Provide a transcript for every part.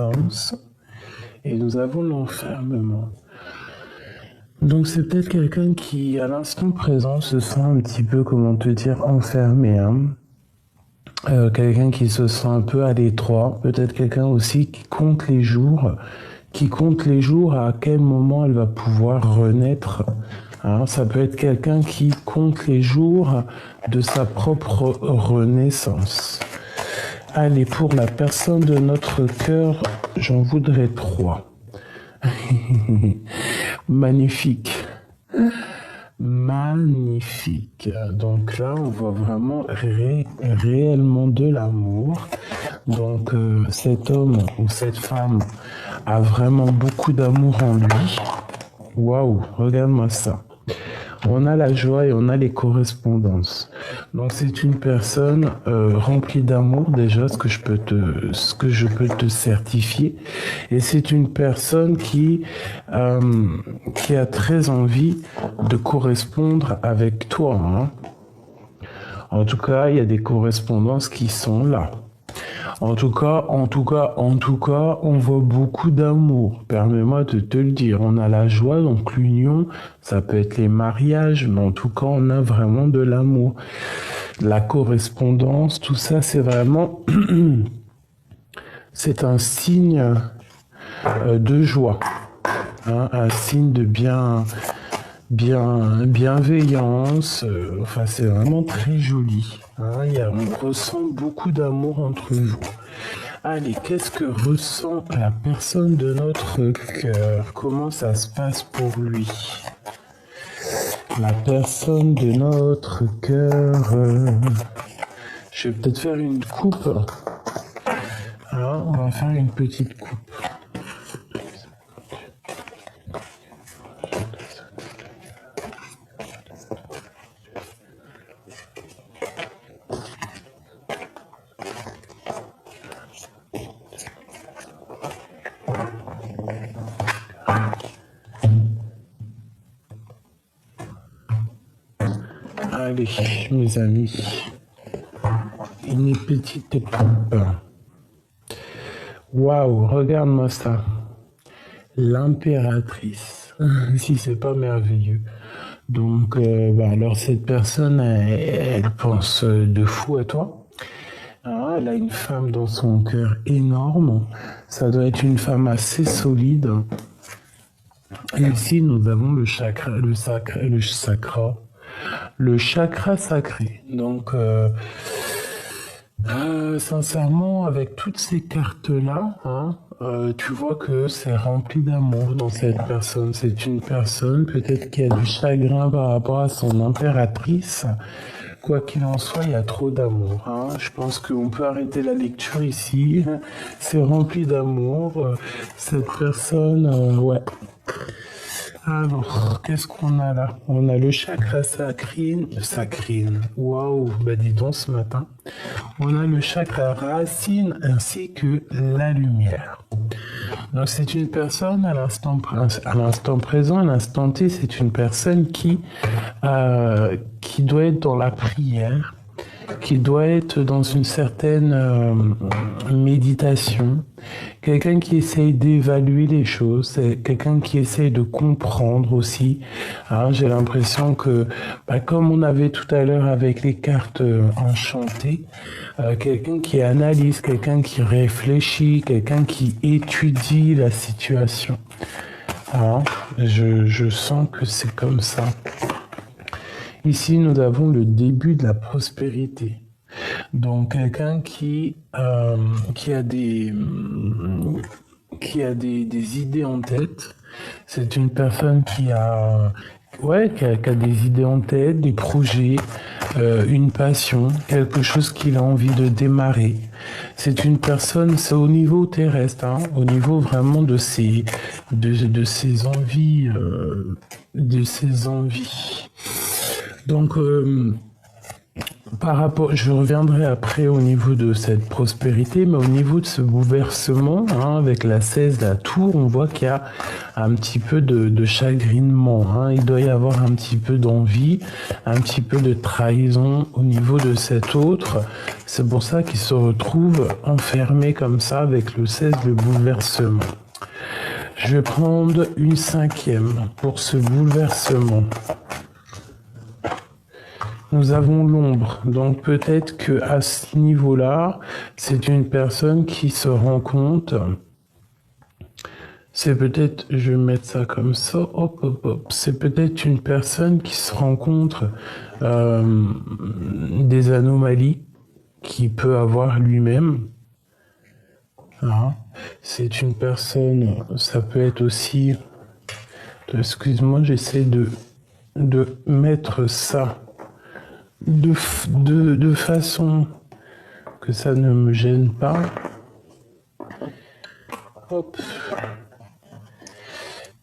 reconnaissance et nous avons l'enfermement. Donc c'est peut-être quelqu'un qui, à l'instant présent, se sent un petit peu, comment te dire, enfermé. Quelqu'un qui se sent un peu à l'étroit. Peut-être quelqu'un aussi qui compte les jours, à quel moment elle va pouvoir renaître. Ça peut être quelqu'un qui compte les jours de sa propre renaissance. Allez, pour la personne de notre cœur, j'en voudrais 3. Magnifique. Magnifique. Donc là, on voit vraiment réellement de l'amour. Donc cet homme ou cette femme a vraiment beaucoup d'amour en lui. Waouh, regarde-moi ça. On a la joie et on a les correspondances. Donc c'est une personne remplie d'amour déjà, ce que je peux te certifier. Et c'est une personne qui a très envie de correspondre avec toi. En tout cas, il y a des correspondances qui sont là. En tout cas, on voit beaucoup d'amour. Permets-moi de te le dire. On a la joie, donc l'union, ça peut être les mariages, mais en tout cas, on a vraiment de l'amour. La correspondance, tout ça, c'est vraiment... c'est un signe de joie. Un signe de bienveillance. Enfin, c'est vraiment très joli. On ressent beaucoup d'amour entre vous. Allez, qu'est-ce que ressent la personne de notre cœur? Comment ça se passe pour lui? La personne de notre cœur. Je vais peut-être faire une coupe. Alors, on va faire une petite coupe. Allez, mes amis, une petite coupe. Waouh, regarde-moi ça. L'impératrice. Si c'est pas merveilleux. Donc, alors cette personne, elle pense de fou à toi. Elle a une femme dans son cœur énorme. Ça doit être une femme assez solide. Et ici, nous avons le chakra sacré. Donc, sincèrement, avec toutes ces cartes-là, tu vois que c'est rempli d'amour dans cette personne. C'est une personne peut-être qui a du chagrin par rapport à son impératrice. Quoi qu'il en soit, il y a trop d'amour. Je pense qu'on peut arrêter la lecture ici. C'est rempli d'amour. Cette personne, ouais. Alors, qu'est-ce qu'on a là? On a le chakra sacrine. Waouh, dis donc ce matin. On a le chakra racine ainsi que la lumière. Donc c'est une personne à l'instant présent, à l'instant T, c'est une personne qui doit être dans la prière, qui doit être dans une certaine méditation, quelqu'un qui essaye d'évaluer les choses, c'est quelqu'un qui essaye de comprendre aussi. J'ai l'impression que, comme on avait tout à l'heure avec les cartes enchantées, quelqu'un qui analyse, quelqu'un qui réfléchit, quelqu'un qui étudie la situation. Je sens que c'est comme ça. Ici, nous avons le début de la prospérité. Donc, quelqu'un qui a des idées en tête. C'est une personne qui a des idées en tête, des projets, une passion, quelque chose qu'il a envie de démarrer. C'est une personne, c'est au niveau terrestre, au niveau vraiment de ses envies, Donc, par rapport, je reviendrai après au niveau de cette prospérité, mais au niveau de ce bouleversement, hein, avec la 16, la tour, on voit qu'il y a un petit peu de chagrinement, hein. Il doit y avoir un petit peu d'envie, un petit peu de trahison au niveau de cet autre. C'est pour ça qu'il se retrouve enfermé comme ça avec le 16, le bouleversement. Je vais prendre une 5e pour ce bouleversement. Nous avons l'ombre, donc peut-être que à ce niveau-là, c'est une personne qui se rend compte. C'est peut-être, je vais mettre ça comme ça, hop, hop, hop. C'est peut-être une personne qui se rend compte des anomalies qu'il peut avoir lui-même. Hein. C'est une personne, ça peut être aussi, excuse-moi, j'essaie de mettre ça de façon que ça ne me gêne pas. Hop.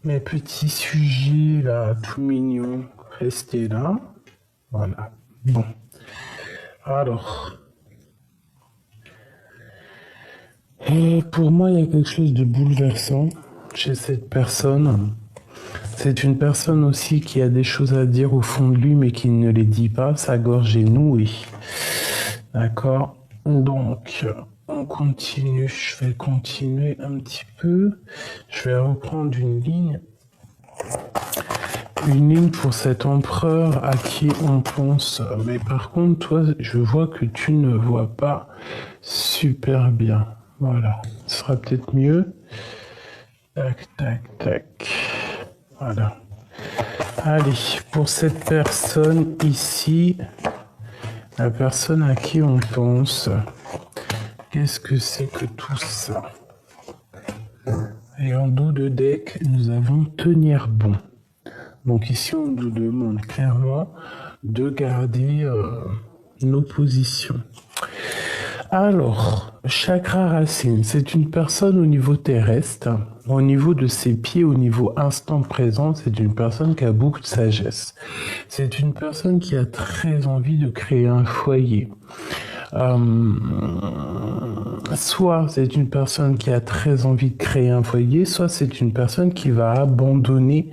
Mes petits sujets là, tout mignons, restez là. Voilà. Bon. Alors. Et pour moi, il y a quelque chose de bouleversant chez cette personne. C'est une personne aussi qui a des choses à dire au fond de lui, mais qui ne les dit pas. Sa gorge est nouée. D'accord? Donc, on continue. Je vais continuer un petit peu. Je vais reprendre une ligne. Une ligne pour cet empereur à qui on pense. Mais par contre, toi, je vois que tu ne vois pas super bien. Voilà. Ce sera peut-être mieux. Tac, tac, tac. Voilà. Allez, pour cette personne ici, la personne à qui on pense, qu'est-ce que c'est que tout ça? Et en dos de deck, nous avons tenir bon. Donc ici, on nous demande clairement de garder nos positions. Alors, chakra racine, c'est une personne au niveau terrestre, au niveau de ses pieds, au niveau instant présent, c'est une personne qui a beaucoup de sagesse. C'est une personne qui a très envie de créer un foyer. Soit c'est une personne qui a très envie de créer un foyer, soit c'est une personne qui va abandonner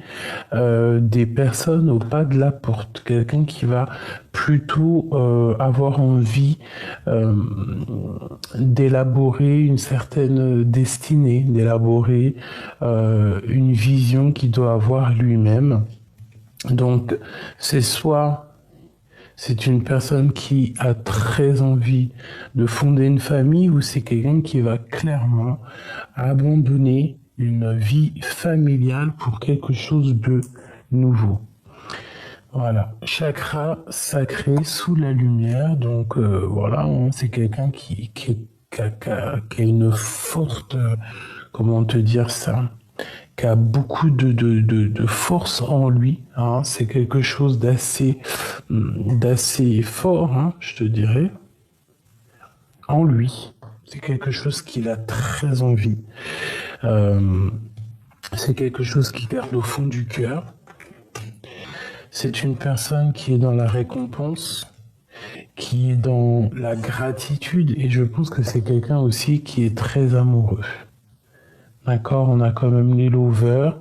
des personnes au pas de la porte. Quelqu'un qui va plutôt avoir envie d'élaborer une certaine destinée, d'élaborer une vision qu'il doit avoir lui-même. Donc c'est soit c'est une personne qui a très envie de fonder une famille ou c'est quelqu'un qui va clairement abandonner une vie familiale pour quelque chose de nouveau. Voilà, chakra sacré sous la lumière, donc voilà, hein, c'est quelqu'un qui a une forte, comment te dire ça, qui a beaucoup de force en lui, hein. C'est quelque chose d'assez fort, hein, je te dirais, en lui. C'est quelque chose qu'il a très envie. C'est quelque chose qu'il garde au fond du cœur. C'est une personne qui est dans la récompense, qui est dans la gratitude, et je pense que c'est quelqu'un aussi qui est très amoureux. D'accord, on a quand même les lovers.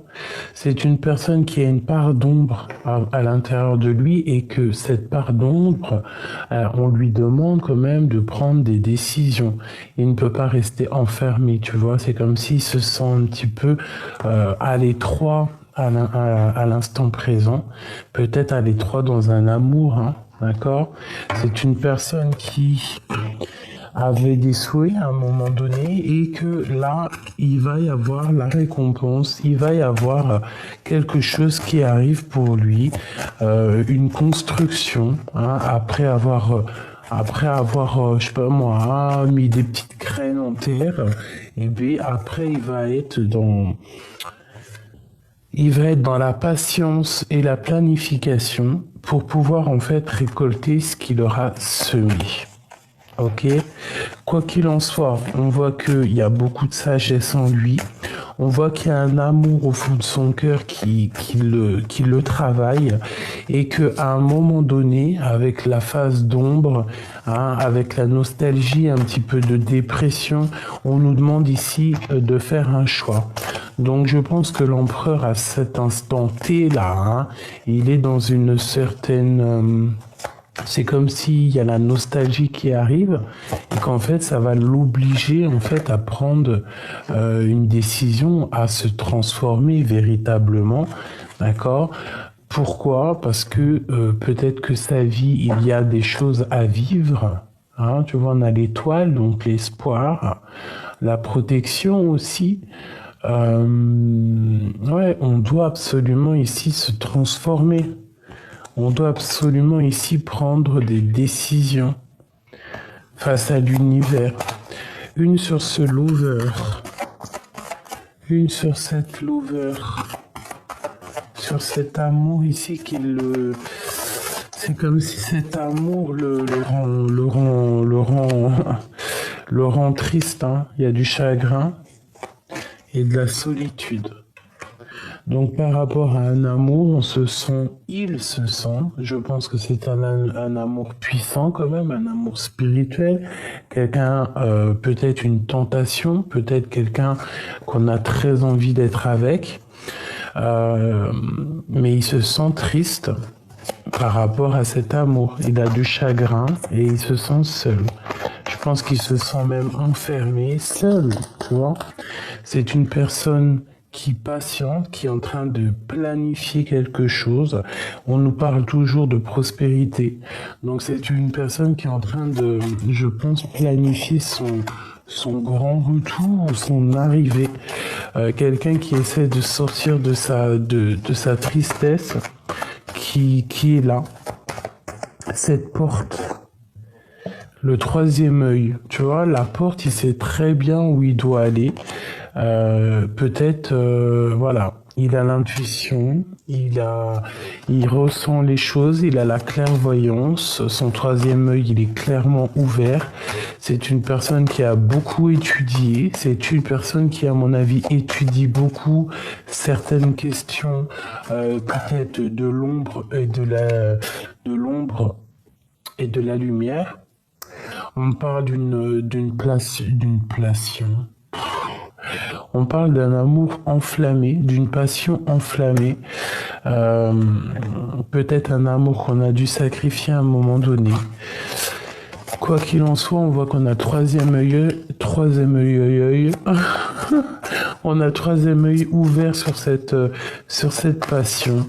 C'est une personne qui a une part d'ombre à l'intérieur de lui et que cette part d'ombre, on lui demande quand même de prendre des décisions. Il ne peut pas rester enfermé, tu vois. C'est comme s'il se sent un petit peu à l'étroit à l'instant présent. Peut-être à l'étroit dans un amour, hein, d'accord. C'est une personne qui avait des souhaits à un moment donné et que là, il va y avoir la récompense, il va y avoir quelque chose qui arrive pour lui, une construction, hein, après avoir, je sais pas moi, mis des petites graines en terre, et puis après il va être dans la patience et la planification pour pouvoir en fait récolter ce qu'il aura semé. Ok? Quoi qu'il en soit, on voit qu'il y a beaucoup de sagesse en lui. On voit qu'il y a un amour au fond de son cœur qui le travaille et qu'à un moment donné, avec la phase d'ombre, hein, avec la nostalgie, un petit peu de dépression, on nous demande ici de faire un choix. Donc je pense que l'empereur à cet instant T là, hein, il est dans une certaine... c'est comme s'il y a la nostalgie qui arrive et qu'en fait ça va l'obliger en fait à prendre une décision, à se transformer véritablement, d'accord? Pourquoi? Parce que peut-être que sa vie, il y a des choses à vivre. Hein, tu vois, on a l'étoile, donc l'espoir, la protection aussi. Ouais, on doit absolument ici se transformer. On doit absolument ici prendre des décisions face à l'univers. Une sur ce lover, une sur cette lover, sur cet amour ici qui le... C'est comme si cet amour le rend triste. Hein. Il y a du chagrin et de la solitude. Donc par rapport à un amour, il se sent, je pense que c'est un amour puissant quand même, un amour spirituel, quelqu'un, peut-être une tentation, peut-être quelqu'un qu'on a très envie d'être avec, mais il se sent triste par rapport à cet amour. Il a du chagrin et il se sent seul. Je pense qu'il se sent même enfermé, seul, tu vois. C'est une personne qui patiente, qui est en train de planifier quelque chose. On nous parle toujours de prospérité. Donc c'est une personne qui est en train de, je pense, planifier son grand retour, son arrivée. Quelqu'un qui essaie de sortir de sa tristesse, qui est là. Cette porte. Le troisième œil, tu vois, la porte, il sait très bien où il doit aller. Peut-être, voilà, il a l'intuition, il ressent les choses, il a la clairvoyance. Son troisième œil, il est clairement ouvert. C'est une personne qui a beaucoup étudié. C'est une personne qui, à mon avis, étudie beaucoup certaines questions, peut-être de l'ombre et de l'ombre et de la lumière. On parle d'une passion. On parle d'un amour enflammé, d'une passion enflammée. Peut-être un amour qu'on a dû sacrifier à un moment donné. Quoi qu'il en soit, on voit qu'on a troisième œil. On a troisième œil ouvert sur cette passion.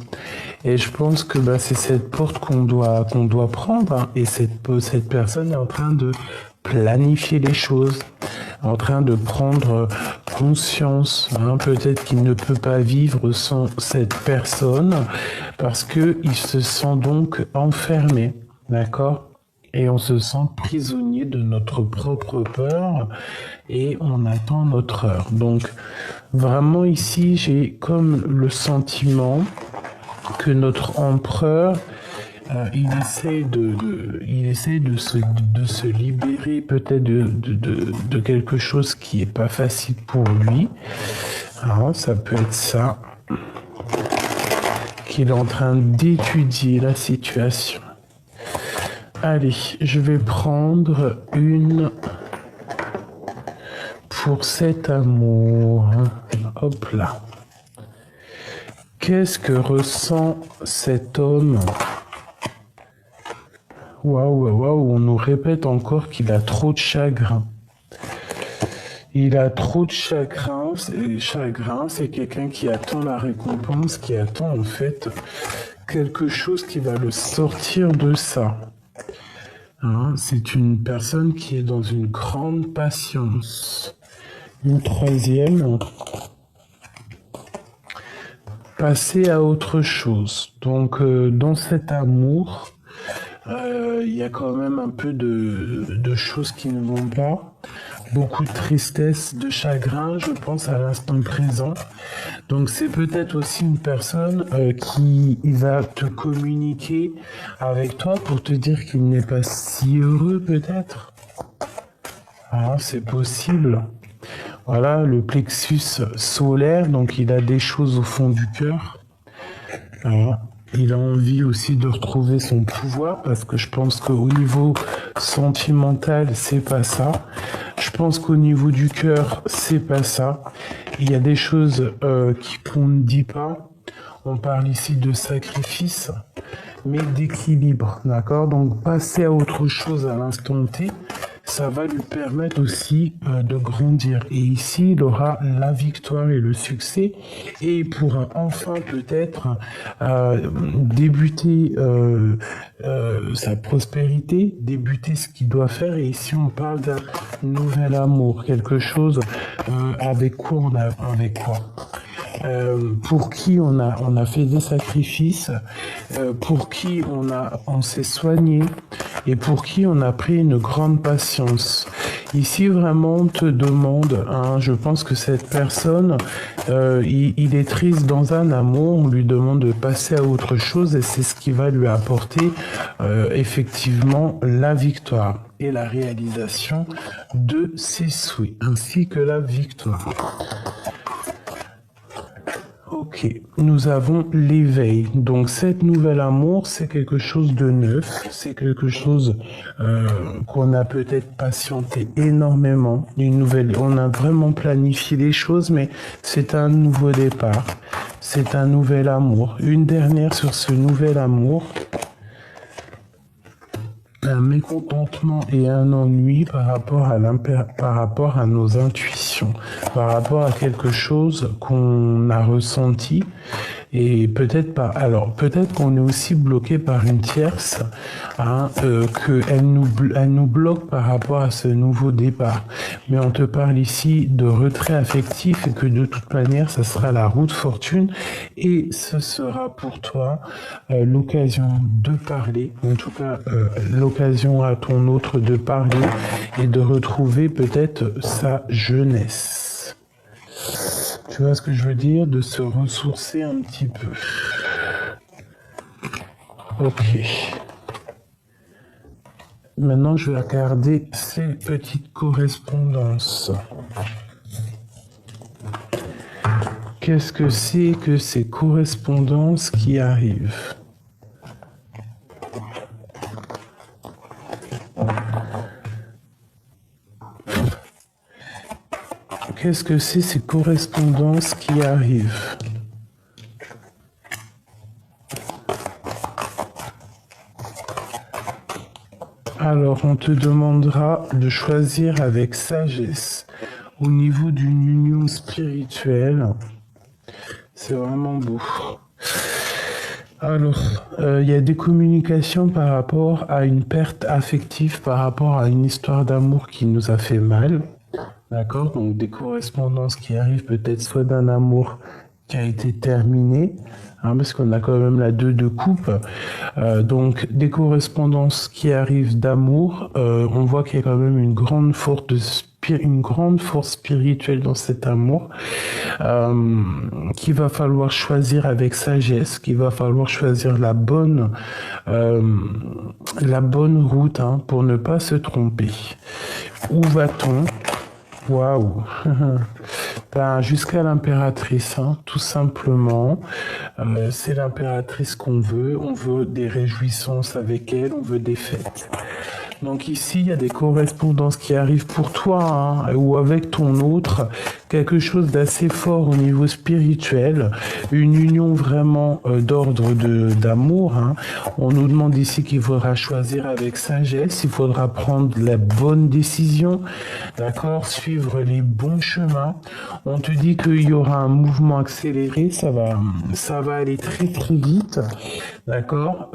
Et je pense que c'est cette porte qu'on doit prendre. Hein. Et cette personne est en train de planifier les choses, en train de prendre conscience. Hein. Peut-être qu'il ne peut pas vivre sans cette personne parce qu'il se sent donc enfermé. D'accord ? Et on se sent prisonnier de notre propre peur et on attend notre heure. Donc vraiment ici, j'ai comme le sentiment que notre empereur, il essaie de se libérer peut-être de quelque chose qui est pas facile pour lui. Alors, ça peut être ça, qu'il est en train d'étudier la situation. Allez, je vais prendre une pour cet amour. Hop là. Qu'est-ce que ressent cet homme? Waouh, on nous répète encore qu'il a trop de chagrin. Il a trop de chagrin. C'est quelqu'un qui attend la récompense, qui attend en fait quelque chose qui va le sortir de ça. Hein, c'est une personne qui est dans une grande patience. Une troisième, passer à autre chose. Donc, dans cet amour, il y a quand même un peu de choses qui ne vont pas. Beaucoup de tristesse, de chagrin, je pense, à l'instant présent. Donc c'est peut-être aussi une personne qui va te communiquer avec toi pour te dire qu'il n'est pas si heureux peut-être. Ah, c'est possible. Voilà, le plexus solaire, donc il a des choses au fond du cœur. Voilà. Il a envie aussi de retrouver son pouvoir parce que je pense qu'au niveau sentimental, c'est pas ça. Je pense qu'au niveau du cœur, c'est pas ça. Il y a des choses qu'on ne dit pas. On parle ici de sacrifice, mais d'équilibre, d'accord? Donc passer à autre chose à l'instant T, ça va lui permettre aussi de grandir. Et ici, il aura la victoire et le succès et il pourra enfin peut-être débuter sa prospérité, débuter ce qu'il doit faire. Et ici, on parle d'un nouvel amour, quelque chose avec quoi avec quoi pour qui on a fait des sacrifices, pour qui on s'est soigné et pour qui on a pris une grande patience. Ici vraiment on te demande, hein, je pense que cette personne, il est triste dans un amour, on lui demande de passer à autre chose et c'est ce qui va lui apporter effectivement la victoire et la réalisation de ses souhaits, ainsi que la victoire. Ok, nous avons l'éveil. Donc cet nouvel amour, c'est quelque chose de neuf, c'est quelque chose qu'on a peut-être patienté énormément. On a vraiment planifié les choses, mais c'est un nouveau départ, c'est un nouvel amour. Une dernière sur ce nouvel amour. Un mécontentement et un ennui par rapport à nos intuitions, par rapport à quelque chose qu'on a ressenti et peut-être pas. Alors peut-être qu'on est aussi bloqué par une tierce, hein, qu'elle nous bloque par rapport à ce nouveau départ. Mais on te parle ici de retrait affectif et que de toute manière, ça sera la route fortune et ce sera pour toi l'occasion de parler, en tout cas l'occasion à ton autre de parler et de retrouver peut-être sa jeunesse. Tu vois ce que je veux dire? De se ressourcer un petit peu. Ok. Maintenant, je vais regarder ces petites correspondances. Qu'est-ce que c'est que ces correspondances qui arrivent? Qu'est-ce que c'est ces correspondances qui arrivent? Alors, on te demandera de choisir avec sagesse au niveau d'une union spirituelle. C'est vraiment beau. Alors, il y a des communications par rapport à une perte affective, par rapport à une histoire d'amour qui nous a fait mal. D'accord? Donc des correspondances qui arrivent peut-être soit d'un amour qui a été terminé, hein, parce qu'on a quand même la 2 de coupe. Donc des correspondances qui arrivent d'amour, on voit qu'il y a quand même une grande force spirituelle dans cet amour, qu'il va falloir choisir avec sagesse, qu'il va falloir choisir la bonne route, hein, pour ne pas se tromper. Où va-t-on? Waouh. Ben, jusqu'à l'impératrice, hein, tout simplement. C'est l'impératrice qu'on veut. On veut des réjouissances avec elle, on veut des fêtes. Donc ici, il y a des correspondances qui arrivent pour toi, hein, ou avec ton autre, quelque chose d'assez fort au niveau spirituel, une union vraiment d'ordre d'amour. Hein. On nous demande ici qu'il faudra choisir avec sagesse, il faudra prendre la bonne décision, d'accord, suivre les bons chemins. On te dit qu'il y aura un mouvement accéléré, ça va aller très très vite, d'accord,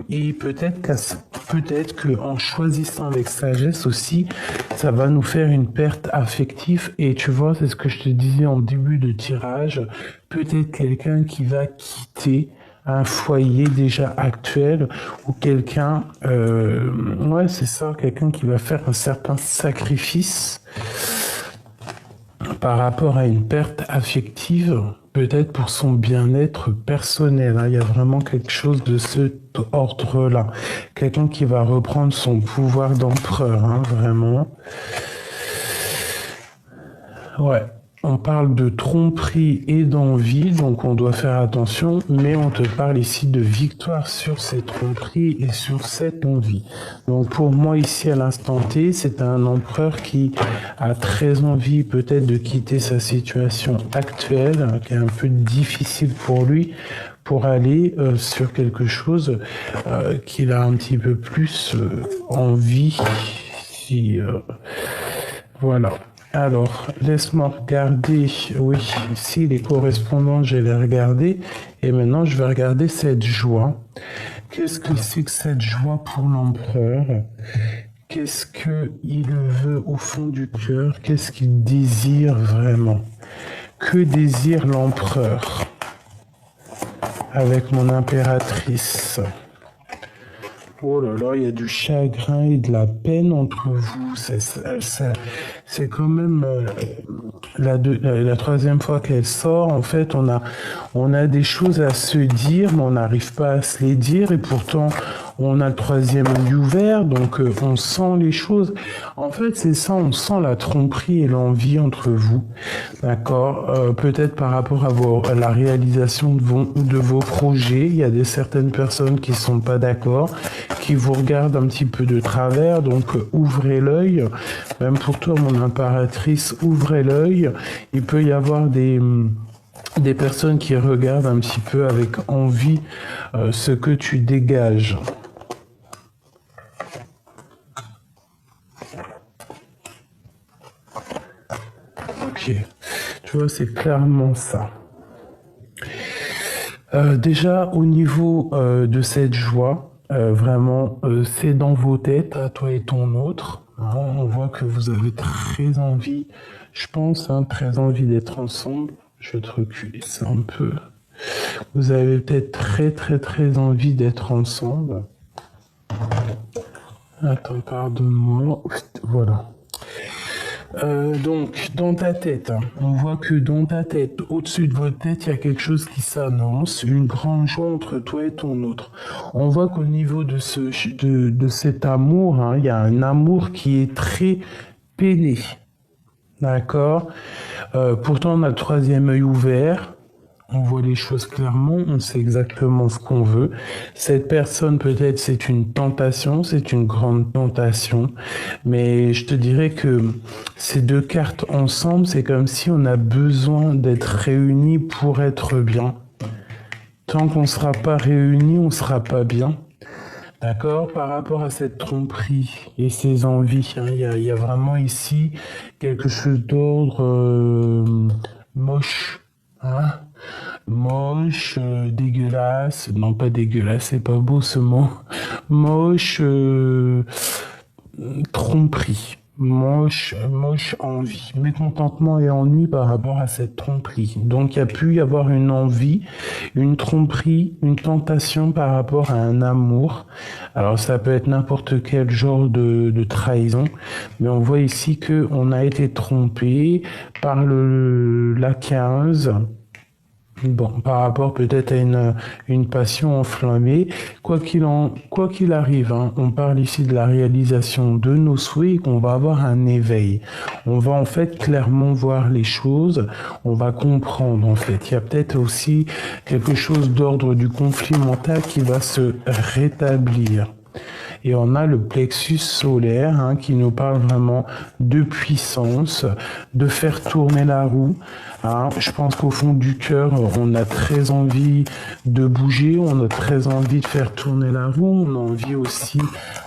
et peut-être que en choisissant avec sagesse aussi, ça va nous faire une perte affective. Et tu vois, c'est ce que je te disais en début de tirage, peut-être quelqu'un qui va quitter un foyer déjà actuel ou quelqu'un, ouais c'est ça, quelqu'un qui va faire un certain sacrifice. par rapport à une perte affective, peut-être pour son bien-être personnel, hein. Il y a vraiment quelque chose de cet ordre-là. Quelqu'un qui va reprendre son pouvoir d'empereur, hein, vraiment. Ouais. On parle de tromperie et d'envie, donc on doit faire attention, mais on te parle ici de victoire sur ces tromperies et sur cette envie. Donc pour moi ici à l'instant T, c'est un empereur qui a très envie peut-être de quitter sa situation actuelle, hein, qui est un peu difficile pour lui, pour aller sur quelque chose qu'il a un petit peu plus envie. Si, voilà. Alors, laisse-moi regarder, oui, ici les correspondants, je les regarder. Et maintenant, je vais regarder cette joie. Qu'est-ce que c'est que cette joie pour l'empereur? Qu'est-ce qu'il veut au fond du cœur? Qu'est-ce qu'il désire vraiment? Que désire l'empereur avec mon impératrice? Oh là là, il y a du chagrin et de la peine entre vous. C'est quand même la troisième fois qu'elle sort. En fait, on a des choses à se dire, mais on n'arrive pas à se les dire. Et pourtant, on a le troisième œil ouvert, donc on sent les choses. En fait, c'est ça, on sent la tromperie et l'envie entre vous. D'accord. Peut-être par rapport à la réalisation de vos projets, il y a certaines personnes qui sont pas d'accord, qui vous regardent un petit peu de travers, donc ouvrez l'œil. Même pour toi, mon impératrice, ouvrez l'œil. Il peut y avoir des personnes qui regardent un petit peu avec envie ce que tu dégages. Ok, tu vois, c'est clairement ça. Déjà, au niveau de cette joie, vraiment, c'est dans vos têtes, à toi et ton autre. Hein, on voit que vous avez très envie, je pense, hein, très envie d'être ensemble. Je vais te reculer ça un peu. Vous avez peut-être très envie d'être ensemble. Attends, pardonne-moi. Voilà. Donc, dans ta tête, hein, on voit que dans ta tête, au-dessus de votre tête, il y a quelque chose qui s'annonce, une grande joie entre toi et ton autre. On voit qu'au niveau de cet amour, hein, il y a un amour qui est très peiné. D'accord. Pourtant, on a le troisième œil ouvert. On voit les choses clairement, on sait exactement ce qu'on veut. Cette personne, peut-être, c'est une tentation, c'est une grande tentation. Mais je te dirais que ces deux cartes ensemble, c'est comme si on a besoin d'être réunis pour être bien. Tant qu'on ne sera pas réunis, on ne sera pas bien. D'accord, par rapport à cette tromperie et ces envies, hein, il y a vraiment ici quelque chose d'ordre moche, hein, moche, dégueulasse, non pas dégueulasse, c'est pas beau ce mot, moche, tromperie. Moche envie, mécontentement et ennui par rapport à cette tromperie. Donc il y a pu y avoir une envie, une tromperie, une tentation par rapport à un amour. Alors ça peut être n'importe quel genre de trahison, mais on voit ici que on a été trompé par la 15. Bon, par rapport peut-être à une passion enflammée, quoi qu'il arrive, hein, on parle ici de la réalisation de nos souhaits et qu'on va avoir un éveil. On va en fait clairement voir les choses, on va comprendre en fait. Il y a peut-être aussi quelque chose d'ordre du conflit mental qui va se rétablir. Et on a le plexus solaire, hein, qui nous parle vraiment de puissance, de faire tourner la roue. Hein. Je pense qu'au fond du cœur, on a très envie de bouger, on a très envie de faire tourner la roue, on a envie aussi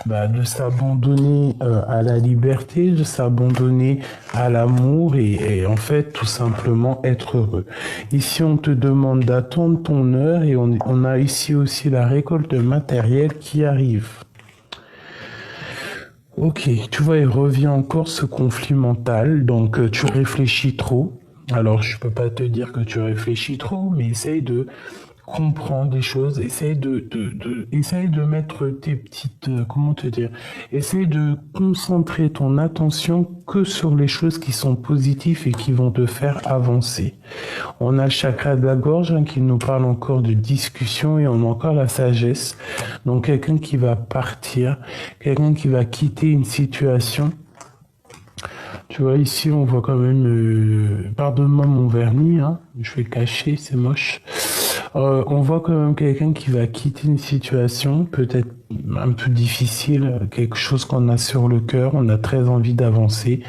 de s'abandonner à la liberté, de s'abandonner à l'amour et en fait tout simplement être heureux. Ici, on te demande d'attendre ton heure et on a ici aussi la récolte matérielle qui arrive. Ok, tu vois, il revient encore ce conflit mental, donc tu réfléchis trop. Alors, je peux pas te dire que tu réfléchis trop, mais essaye de comprends des choses, essaye de mettre tes petites, comment te dire, essaye de concentrer ton attention que sur les choses qui sont positives et qui vont te faire avancer. On a le chakra de la gorge qui nous parle encore de discussion et on a encore la sagesse. Donc quelqu'un qui va partir, quelqu'un qui va quitter une situation. Tu vois, ici, on voit quand même... pardonne-moi mon vernis, hein, je vais le cacher, c'est moche. On voit quand même quelqu'un qui va quitter une situation peut-être un peu difficile, quelque chose qu'on a sur le cœur, on a très envie d'avancer.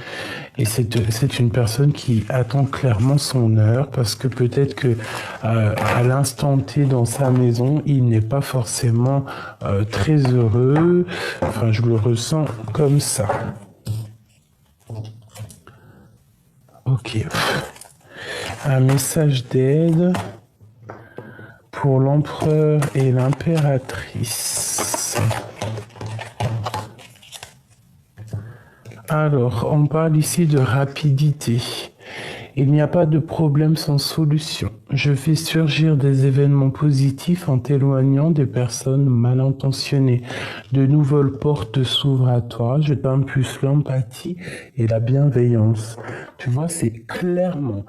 Et c'est une personne qui attend clairement son heure parce que peut-être que à l'instant T dans sa maison, il n'est pas forcément très heureux. Enfin, je le ressens comme ça. Ok. Un message d'aide pour l'empereur et l'impératrice. Alors, on parle ici de rapidité. Il n'y a pas de problème sans solution. Je fais surgir des événements positifs en t'éloignant des personnes mal intentionnées. De nouvelles portes s'ouvrent à toi. Je t'impulse l'empathie et la bienveillance. Tu vois, c'est clairement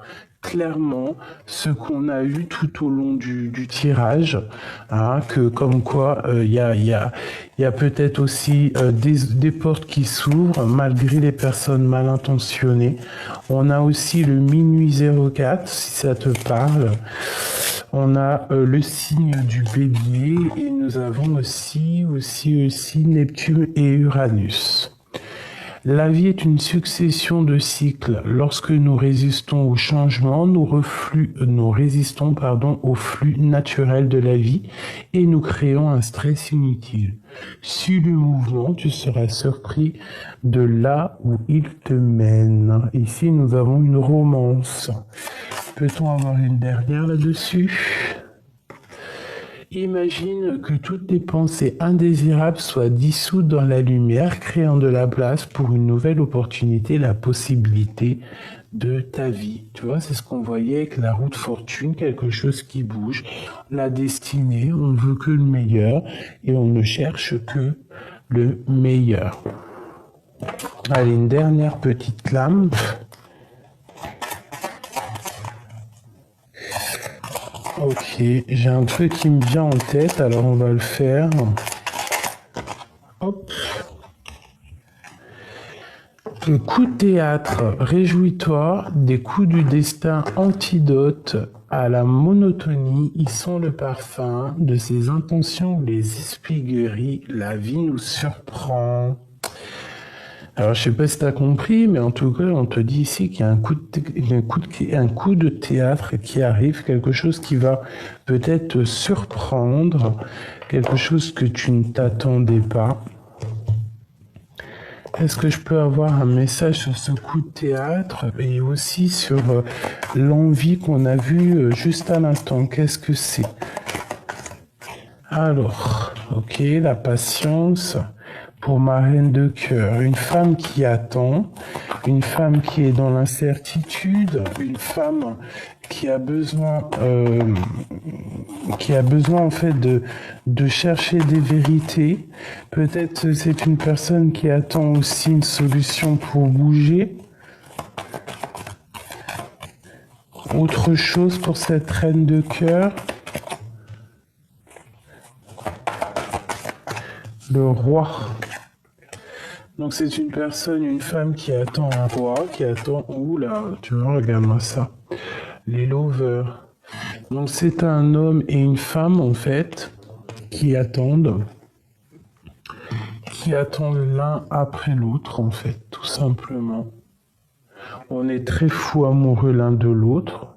ce qu'on a eu tout au long du tirage, hein, que comme quoi il y a peut-être aussi des portes qui s'ouvrent malgré les personnes mal intentionnées. On a aussi le minuit 04, si ça te parle. On a le signe du bélier et nous avons aussi Neptune et Uranus. La vie est une succession de cycles. Lorsque nous résistons au changement, nous résistons au flux naturel de la vie et nous créons un stress inutile. Suis le mouvement, tu seras surpris de là où il te mène. Ici, nous avons une romance. Peut-on avoir une dernière là-dessus ? Imagine que toutes tes pensées indésirables soient dissoutes dans la lumière, créant de la place pour une nouvelle opportunité, la possibilité de ta vie. Tu vois, c'est ce qu'on voyait avec la roue de fortune, quelque chose qui bouge. La destinée, on ne veut que le meilleur et on ne cherche que le meilleur. Allez, une dernière petite lame. Ok, j'ai un truc qui me vient en tête, alors on va le faire. Hop. Le coup de théâtre, réjouis-toi des coups du destin antidote à la monotonie. Ils sont le parfum de ses intentions, les espiègleries. La vie nous surprend. Alors, je sais pas si tu as compris, mais en tout cas, on te dit ici qu'il y a un coup de théâtre qui arrive, quelque chose qui va peut-être te surprendre, quelque chose que tu ne t'attendais pas. Est-ce que je peux avoir un message sur ce coup de théâtre et aussi sur l'envie qu'on a vue juste à l'instant? Qu'est-ce que c'est? Alors, ok, la patience. Pour ma reine de cœur, une femme qui attend, une femme qui est dans l'incertitude, une femme qui a besoin en fait de chercher des vérités. Peut-être c'est une personne qui attend aussi une solution pour bouger. Autre chose pour cette reine de cœur. Le roi. Donc c'est une personne, une femme qui attend un roi, qui attend... Oula, tu vois, regarde-moi ça. Les lovers. Donc c'est un homme et une femme, en fait, qui attendent l'un après l'autre, en fait, tout simplement. On est très fous amoureux l'un de l'autre.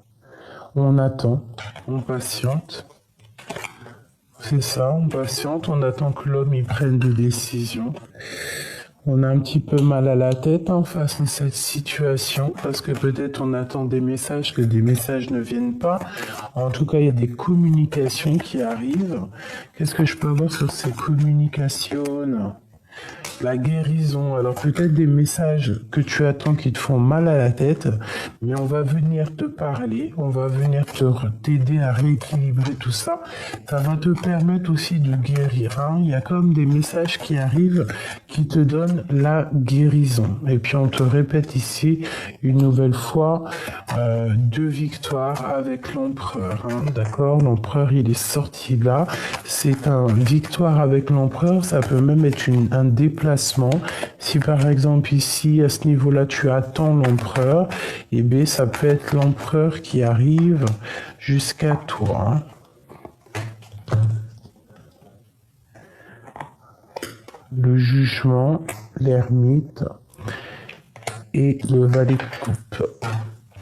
On attend, on patiente. C'est ça, on patiente, on attend que l'homme y prenne des décisions. On a un petit peu mal à la tête face à cette situation parce que peut-être on attend des messages, que des messages ne viennent pas. En tout cas, il y a des communications qui arrivent. Qu'est-ce que je peux avoir sur ces communications? La guérison, alors peut-être des messages que tu attends qui te font mal à la tête, mais on va venir te parler, on va venir t'aider à rééquilibrer tout ça. Ça va te permettre aussi de guérir. Hein. Il y a comme des messages qui arrivent qui te donnent la guérison. Et puis on te répète ici une nouvelle fois 2 victoires avec l'empereur. Hein. D'accord, l'empereur il est sorti là. C'est un victoire avec l'empereur, ça peut même être un déplacement. Si par exemple ici, à ce niveau-là, tu attends l'empereur, eh bien ça peut être l'empereur qui arrive jusqu'à toi. Le jugement, l'ermite et le valet de coupe.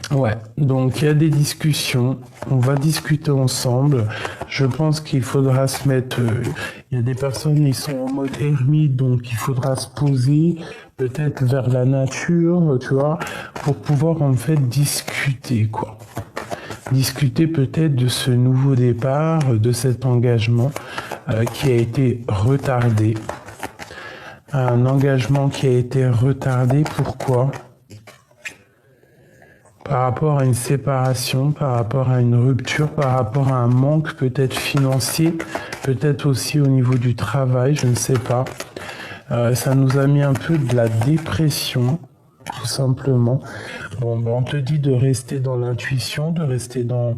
Ouais, donc il y a des discussions, on va discuter ensemble. Je pense qu'il faudra se mettre... Il y a des personnes qui sont en mode ermite, donc il faudra se poser peut-être vers la nature, tu vois, pour pouvoir en fait discuter, quoi. Discuter peut-être de ce nouveau départ, de cet engagement qui a été retardé. Un engagement qui a été retardé, pourquoi ? Par rapport à une séparation, par rapport à une rupture, par rapport à un manque peut-être financier, peut-être aussi au niveau du travail, je ne sais pas. Ça nous a mis un peu de la dépression, tout simplement. Bon, on te dit de rester dans l'intuition, de rester dans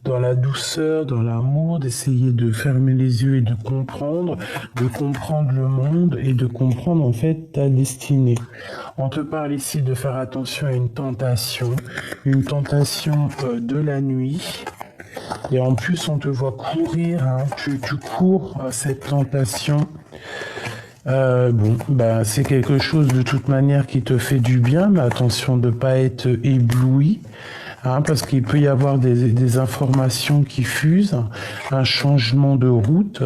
la douceur, dans l'amour, d'essayer de fermer les yeux et de comprendre le monde et de comprendre en fait ta destinée. On te parle ici de faire attention à une tentation de la nuit. Et en plus, on te voit courir, hein. Tu cours à cette tentation. C'est quelque chose de toute manière qui te fait du bien, mais attention de ne pas être ébloui, hein, parce qu'il peut y avoir des informations qui fusent, un changement de route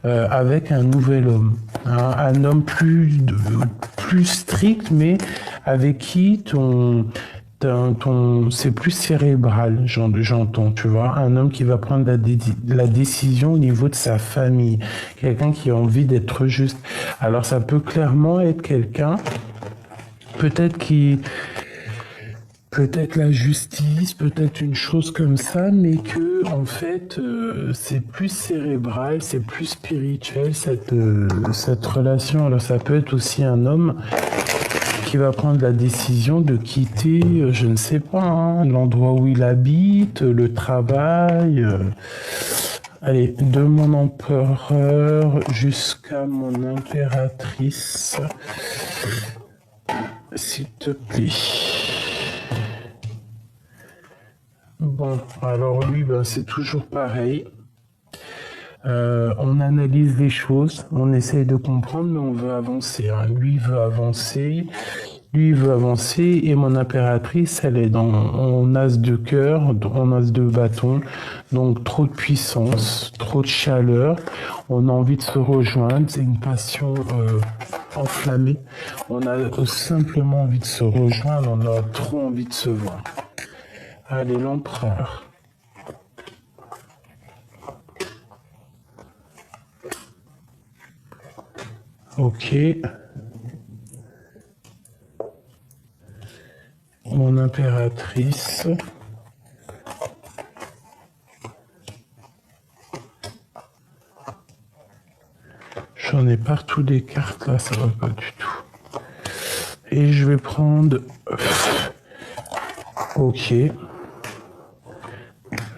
avec un nouvel homme, hein, un homme plus strict, mais avec qui c'est plus cérébral, j'entends, tu vois, un homme qui va prendre la décision au niveau de sa famille, quelqu'un qui a envie d'être juste. Alors ça peut clairement être quelqu'un, peut-être la justice, peut-être une chose comme ça, mais que en fait c'est plus cérébral, c'est plus spirituel cette relation. Alors ça peut être aussi un homme qui va prendre la décision de quitter, je ne sais pas, hein, l'endroit où il habite, le travail. Allez, de mon empereur jusqu'à mon impératrice, s'il te plaît. Bon, alors lui, c'est toujours pareil. On analyse les choses, on essaye de comprendre, mais on veut avancer. Hein. Lui veut avancer, et mon impératrice, elle est en as de cœur, en as de bâton, donc trop de puissance, trop de chaleur. On a envie de se rejoindre, c'est une passion enflammée. On a simplement envie de se rejoindre, on a trop envie de se voir. Allez, l'empereur. Ok. Mon impératrice. J'en ai partout des cartes là, ça va pas du tout. Et je vais prendre... Ok.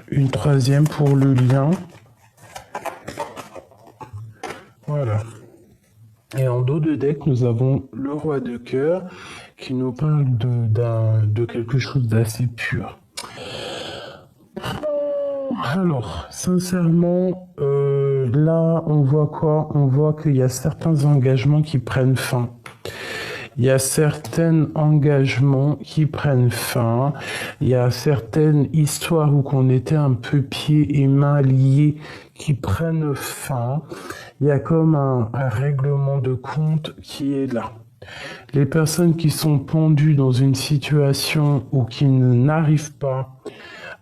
Une troisième pour le lien. Voilà. Et en dos de deck, nous avons le roi de cœur qui nous parle de quelque chose d'assez pur. Alors, sincèrement, là, on voit quoi ? On voit qu'il y a certains engagements qui prennent fin. Il y a certains engagements qui prennent fin. Il y a certaines histoires où on était un peu pieds et mains liés qui prennent fin. Il y a comme un règlement de compte qui est là. Les personnes qui sont pendues dans une situation ou qui n'arrivent pas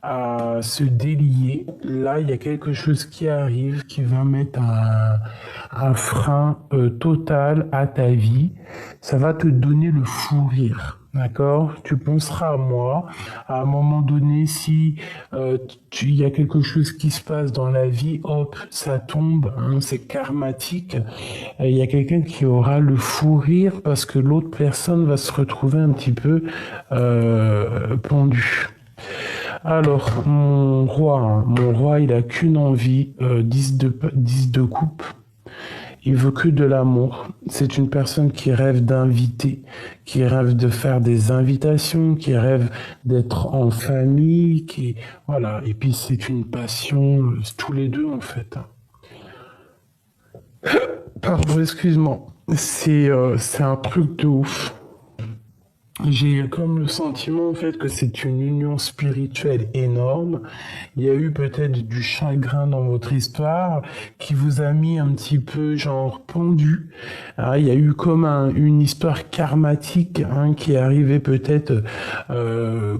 à se délier. Là, il y a quelque chose qui arrive qui va mettre un frein total à ta vie. Ça va te donner le fou rire. D'accord? Tu penseras à moi. À un moment donné, si il y a quelque chose qui se passe dans la vie, hop, ça tombe, hein, c'est karmatique. Il y a quelqu'un qui aura le fou rire parce que l'autre personne va se retrouver un petit peu pendu. Alors, mon roi, il a qu'une envie, 10 de coupe. Il veut que de l'amour. C'est une personne qui rêve d'inviter, qui rêve de faire des invitations, qui rêve d'être en famille, voilà. Et puis c'est une passion, tous les deux en fait. Pardon, excuse-moi. C'est un truc de ouf. J'ai comme le sentiment en fait que c'est une union spirituelle énorme. Il y a eu peut-être du chagrin dans votre histoire qui vous a mis un petit peu genre pendu. Ah, il y a eu comme une histoire karmatique hein, qui est arrivée peut-être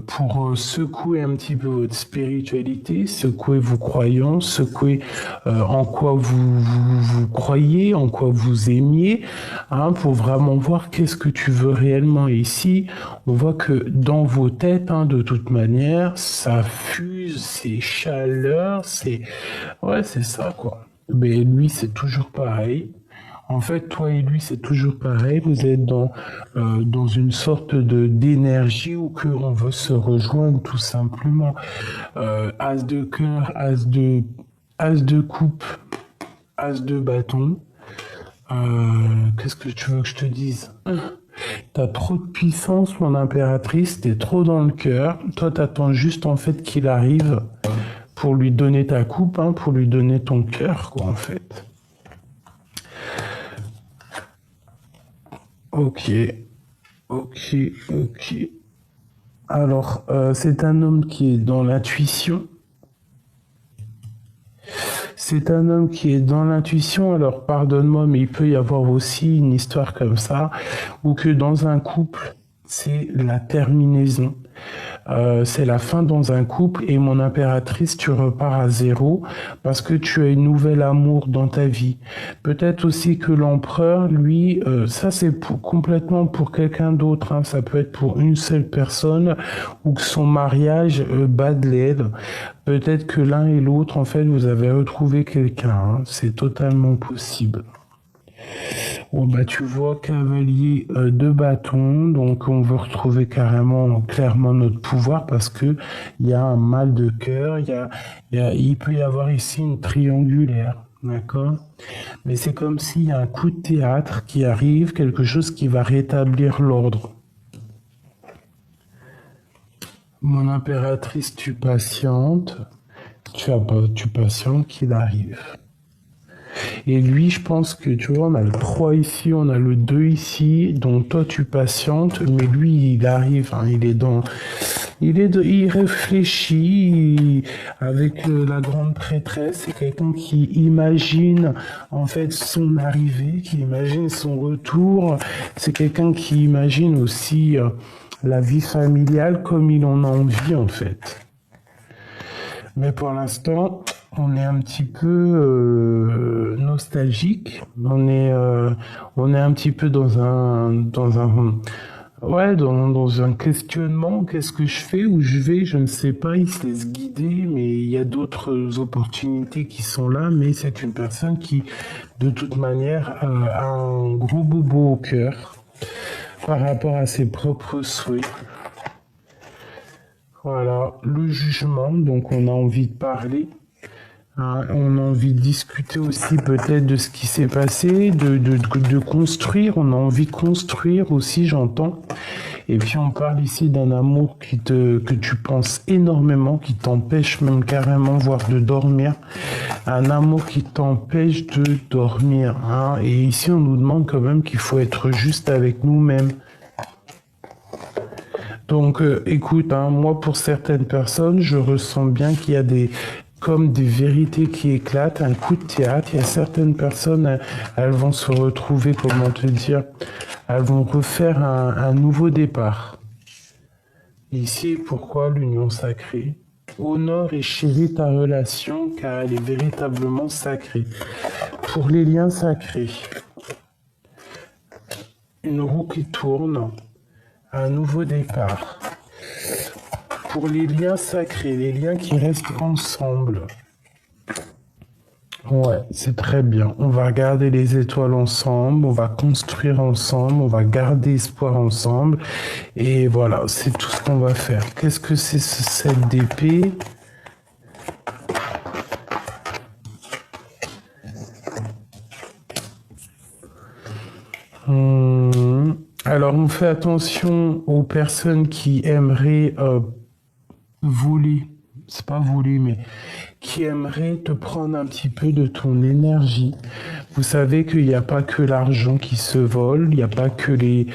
pour secouer un petit peu votre spiritualité, secouer vos croyances, secouer en quoi vous croyez, en quoi vous aimiez, hein, pour vraiment voir qu'est-ce que tu veux réellement ici. On voit que dans vos têtes, hein, de toute manière, ça fuse, c'est chaleur, ouais, c'est ça, quoi. Mais lui, c'est toujours pareil. En fait, toi et lui, c'est toujours pareil. Vous êtes dans une sorte d'énergie où que on veut se rejoindre tout simplement. As de cœur, as de coupe, as de bâton. Qu'est-ce que tu veux que je te dise? T'as trop de puissance, mon impératrice, t'es trop dans le cœur. Toi, t'attends juste en fait qu'il arrive pour lui donner ta coupe, hein, pour lui donner ton cœur, quoi, en fait. Ok, ok. Alors, c'est un homme qui est dans l'intuition. C'est un homme qui est dans l'intuition, alors pardonne-moi, mais il peut y avoir aussi une histoire comme ça, où que dans un couple, c'est la terminaison. C'est la fin dans un couple et mon impératrice, tu repars à zéro parce que tu as une nouvelle amour dans ta vie. Peut-être aussi que l'empereur, lui, ça c'est complètement pour quelqu'un d'autre, hein. Ça peut être pour une seule personne ou que son mariage bat de l'aile. Peut-être que l'un et l'autre, en fait, vous avez retrouvé quelqu'un, hein. C'est totalement possible. Bon, bah, tu vois, cavalier de bâton, donc on veut retrouver clairement notre pouvoir parce que il y a un mal de cœur, il peut y avoir ici une triangulaire, d'accord? Mais c'est comme s'il y a un coup de théâtre qui arrive, quelque chose qui va rétablir l'ordre. Mon impératrice, tu patientes, tu patientes qu'il arrive. Et lui, je pense que, tu vois, on a le 3 ici, on a le 2 ici, donc toi, tu patientes, mais lui, il arrive, hein, il réfléchit avec la grande prêtresse, c'est quelqu'un qui imagine, en fait, son arrivée, qui imagine son retour, c'est quelqu'un qui imagine aussi la vie familiale comme il en a envie, en fait. Mais pour l'instant, on est un petit peu nostalgique. On est un petit peu dans un questionnement. Qu'est-ce que je fais? Où je vais? Je ne sais pas. Il se laisse guider, mais il y a d'autres opportunités qui sont là. Mais c'est une personne qui, de toute manière, a un gros bobo au cœur par rapport à ses propres souhaits. Voilà, le jugement, donc on a envie de parler, hein, on a envie de discuter aussi peut-être de ce qui s'est passé, de construire, on a envie de construire aussi, j'entends. Et puis on parle ici d'un amour que tu penses énormément, qui t'empêche même carrément, voire de dormir. Un amour qui t'empêche de dormir, hein. Et ici on nous demande quand même qu'il faut être juste avec nous-mêmes. Donc, écoute, hein, moi, pour certaines personnes, je ressens bien qu'il y a comme des vérités qui éclatent, un coup de théâtre. Il y a certaines personnes, elles vont se retrouver, comment te dire, elles vont refaire un nouveau départ. Ici, pourquoi l'union sacrée? honore et chéris ta relation car elle est véritablement sacrée. Pour les liens sacrés, une roue qui tourne, un nouveau départ. Pour les liens sacrés, les liens qui restent ensemble. Ouais, c'est très bien. On va regarder les étoiles ensemble, on va construire ensemble, on va garder espoir ensemble. Et voilà, c'est tout ce qu'on va faire. Qu'est-ce que c'est ce 7 d'épée? Alors, on fait attention aux personnes qui aimeraient voler. C'est pas voler, mais qui aimeraient te prendre un petit peu de ton énergie. Vous savez qu'il n'y a pas que l'argent qui se vole, il n'y a pas que les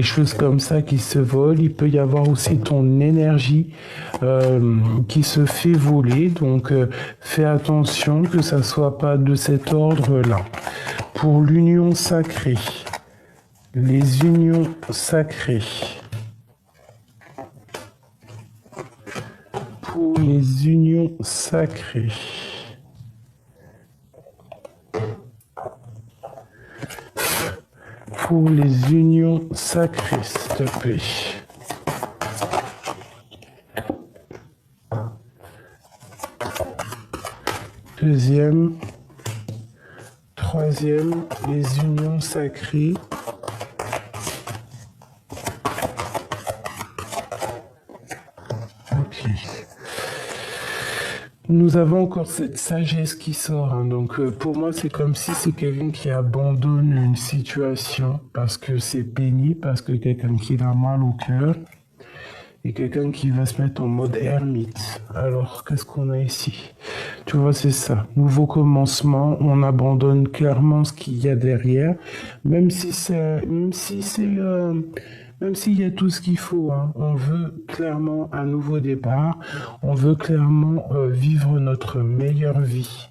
choses comme ça qui se volent, il peut y avoir aussi ton énergie qui se fait voler. Donc, fais attention que ça soit pas de cet ordre-là. Pour l'union sacrée. Les unions sacrées. Pour les unions sacrées. Pour les unions sacrées, s'il te plaît. Deuxième. Troisième, les unions sacrées. Nous avons encore cette sagesse qui sort. Hein. Donc pour moi, c'est comme si c'est quelqu'un qui abandonne une situation parce que c'est pénible, parce que quelqu'un qui a mal au cœur et quelqu'un qui va se mettre en mode ermite. Alors, qu'est-ce qu'on a ici? Tu vois, c'est ça. Nouveau commencement, on abandonne clairement ce qu'il y a derrière, même s'il y a tout ce qu'il faut, hein. On veut clairement un nouveau départ, on veut clairement vivre notre meilleure vie.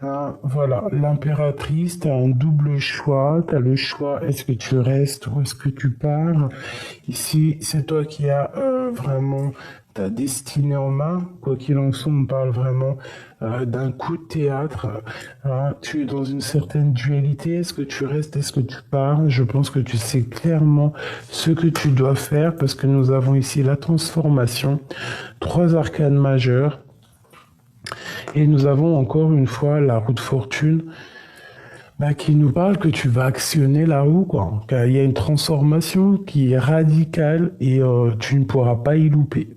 Hein, voilà, l'impératrice, tu as un double choix, tu as le choix, est-ce que tu restes ou est-ce que tu pars? Ici, c'est toi qui as vraiment ta destinée en main. Quoi qu'il en soit, on parle vraiment d'un coup de théâtre. Hein, tu es dans une certaine dualité. Est-ce que tu restes? Est-ce que tu pars? Je pense que tu sais clairement ce que tu dois faire parce que nous avons ici la transformation. 3 arcanes majeures. Et nous avons encore une fois la roue de fortune qui nous parle que tu vas actionner la roue, quoi. Il y a une transformation qui est radicale et tu ne pourras pas y louper.